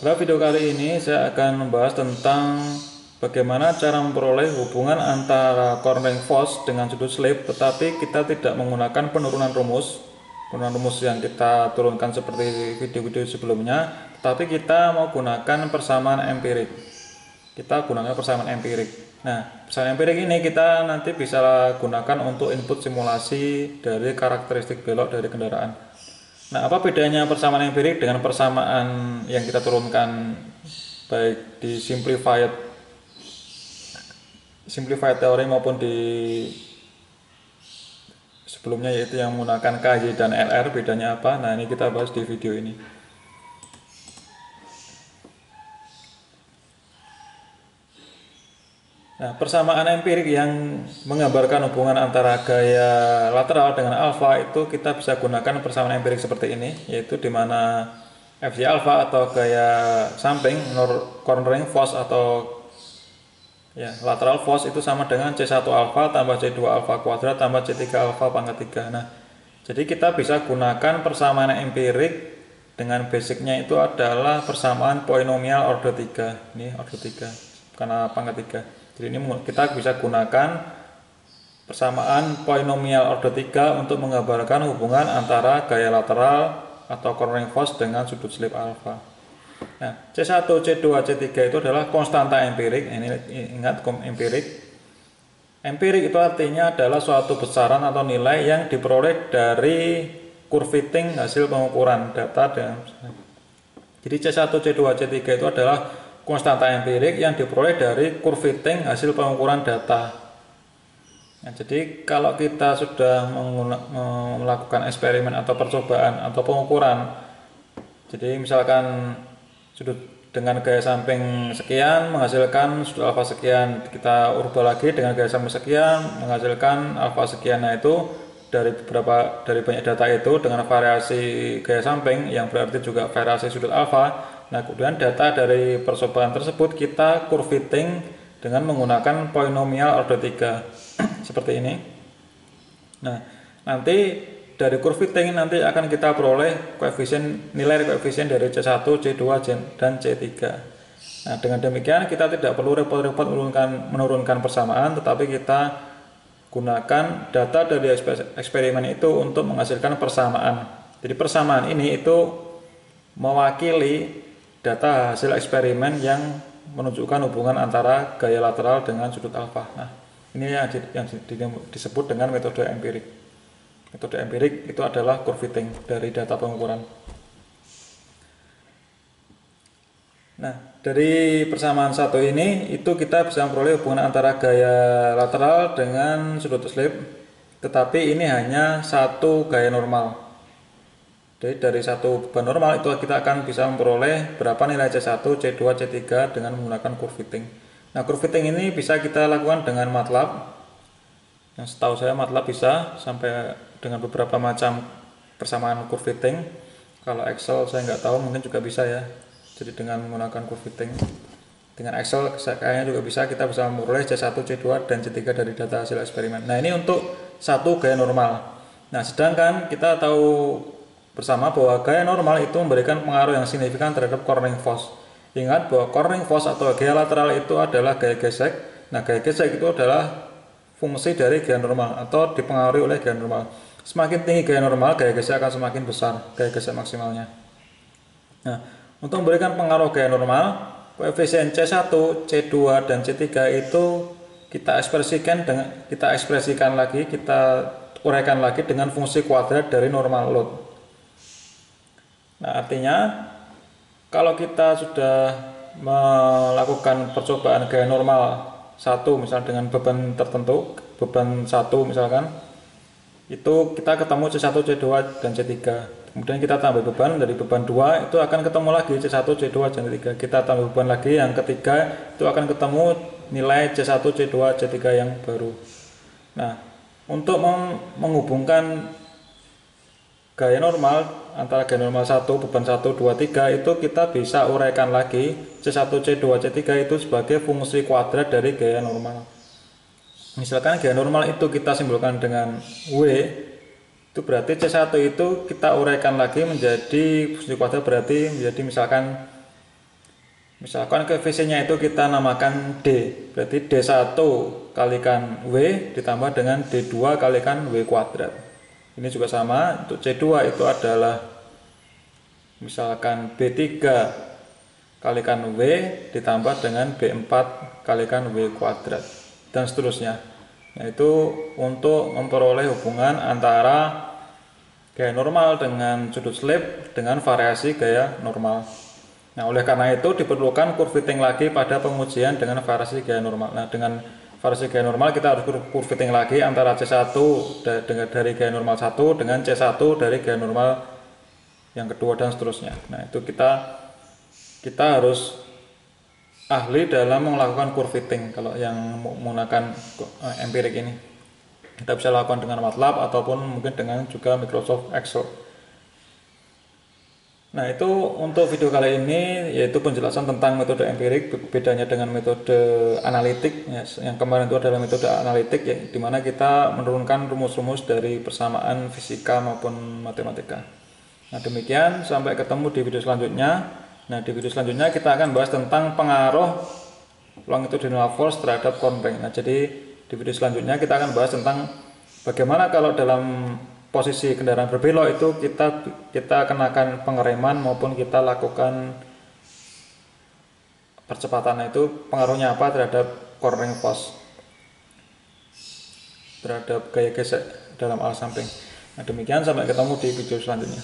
Pada video kali ini saya akan membahas tentang bagaimana cara memperoleh hubungan antara cornering force dengan sudut slip, tetapi kita tidak menggunakan penurunan rumus yang kita turunkan seperti video-video sebelumnya, tetapi kita mau gunakan persamaan empirik. Nah, persamaan empirik ini kita nanti bisa gunakan untuk input simulasi dari karakteristik belok dari kendaraan. Nah, apa bedanya persamaan empirik dengan persamaan yang kita turunkan baik di simplified teori maupun di sebelumnya, yaitu yang menggunakan KY dan LR, bedanya apa? Nah, ini kita bahas di video ini. Nah, persamaan empirik yang menggambarkan hubungan antara gaya lateral dengan alfa itu kita bisa gunakan persamaan empirik seperti ini, yaitu di mana Fj alfa atau gaya samping cornering force atau lateral force itu sama dengan C1 alfa tambah C2 alfa kuadrat tambah C3 alfa pangkat 3. Nah, jadi kita bisa gunakan persamaan empirik dengan basicnya itu adalah persamaan polinomial order 3. Ini order 3 karena pangkat 3. Jadi ini kita bisa gunakan persamaan polinomial order 3 untuk menggambarkan hubungan antara gaya lateral atau cornering force dengan sudut slip alfa. Nah, C1, C2, C3 itu adalah konstanta empirik. Ini ingat empirik. Empirik itu artinya adalah suatu besaran atau nilai yang diperoleh dari curve fitting hasil pengukuran data. Jadi C1, C2, C3 itu adalah konstanta empirik yang diperoleh dari curve fitting hasil pengukuran data. Nah, jadi kalau kita sudah melakukan eksperimen atau percobaan atau pengukuran, jadi misalkan sudut dengan gaya samping sekian menghasilkan sudut alfa sekian, kita ubah lagi dengan gaya samping sekian menghasilkan alfa sekian. Nah, itu dari banyak data itu dengan variasi gaya samping yang berarti juga variasi sudut alfa. Nah, kemudian data dari percobaan tersebut kita curve fitting dengan menggunakan polinomial order 3 seperti ini. Nah, nanti dari curve fitting nanti akan kita peroleh nilai koefisien dari C1, C2, dan C3. Nah, dengan demikian kita tidak perlu repot-repot menurunkan persamaan, tetapi kita gunakan data dari eksperimen itu untuk menghasilkan persamaan. Jadi persamaan ini itu mewakili data hasil eksperimen yang menunjukkan hubungan antara gaya lateral dengan sudut alfa. Nah, ini yang disebut dengan metode empirik. Metode empirik itu adalah curve fitting dari data pengukuran. Nah, dari persamaan satu ini itu kita bisa memperoleh hubungan antara gaya lateral dengan sudut slip, tetapi ini hanya satu gaya normal. Jadi dari satu beban normal itu kita akan bisa memperoleh berapa nilai C1, C2, C3 dengan menggunakan curve fitting. Nah, curve fitting ini bisa kita lakukan dengan MATLAB. Yang setahu saya MATLAB bisa sampai dengan beberapa macam persamaan curve fitting. Kalau Excel saya nggak tahu, mungkin juga bisa ya. Jadi dengan menggunakan curve fitting dengan Excel kayaknya juga bisa, kita bisa memperoleh C1, C2, dan C3 dari data hasil eksperimen. Nah, ini untuk satu gaya normal. Nah, sedangkan kita tahu bersama bahwa gaya normal itu memberikan pengaruh yang signifikan terhadap cornering force. Ingat bahwa cornering force atau gaya lateral itu adalah gaya gesek. Nah, gaya gesek itu adalah fungsi dari gaya normal atau dipengaruhi oleh gaya normal. Semakin tinggi gaya normal, gaya gesek akan semakin besar, gaya gesek maksimalnya. Nah, untuk memberikan pengaruh gaya normal, koefisien C1, C2, dan C3 itu kita uraikan lagi dengan fungsi kuadrat dari normal load. Nah, artinya kalau kita sudah melakukan percobaan gaya normal satu misalnya dengan beban tertentu, beban 1 misalkan, itu kita ketemu C1, C2, dan C3. Kemudian kita tambah beban, dari beban 2 itu akan ketemu lagi C1, C2, dan C3. Kita tambah beban lagi yang ketiga, itu akan ketemu nilai C1, C2, C3 yang baru. Nah, untuk menghubungkan gaya normal antara gaya normal 1, beban 1, 2, 3 itu kita bisa uraikan lagi C1, C2, C3 itu sebagai fungsi kuadrat dari gaya normal. Misalkan gaya normal itu kita simbolkan dengan W, itu berarti C1 itu kita uraikan lagi menjadi fungsi kuadrat, berarti menjadi misalkan Misalkan koefisiennya itu kita namakan D, berarti D1 kalikan W ditambah dengan D2 kalikan W kuadrat. Ini juga sama, untuk C2 itu adalah misalkan B3 kalikan W ditambah dengan B4 kalikan W kuadrat, dan seterusnya. Yaitu untuk memperoleh hubungan antara gaya normal dengan sudut slip dengan variasi gaya normal. Nah, oleh karena itu diperlukan curve fitting lagi pada pengujian dengan variasi gaya normal. Nah, dengan variasi gaya normal kita harus curve fitting lagi antara C1 dari gaya normal 1 dengan C1 dari gaya normal yang kedua dan seterusnya. Nah, itu kita harus ahli dalam melakukan curve fitting kalau yang menggunakan empirik ini. Kita bisa lakukan dengan MATLAB ataupun mungkin dengan juga Microsoft Excel. Nah, itu untuk video kali ini, yaitu penjelasan tentang metode empirik, bedanya dengan metode analitik. Ya, yang kemarin itu adalah metode analitik, ya, di mana kita menurunkan rumus-rumus dari persamaan fisika maupun matematika. Nah, demikian, sampai ketemu di video selanjutnya. Nah, di video selanjutnya kita akan bahas tentang pengaruh longitudinal force terhadap cornering. Nah, jadi di video selanjutnya kita akan bahas tentang bagaimana kalau dalam posisi kendaraan berbelok itu kita kenakan pengereman maupun kita lakukan percepatan, itu pengaruhnya apa terhadap cornering force, terhadap gaya gesek dalam arah samping. Nah, demikian, sampai ketemu di video selanjutnya.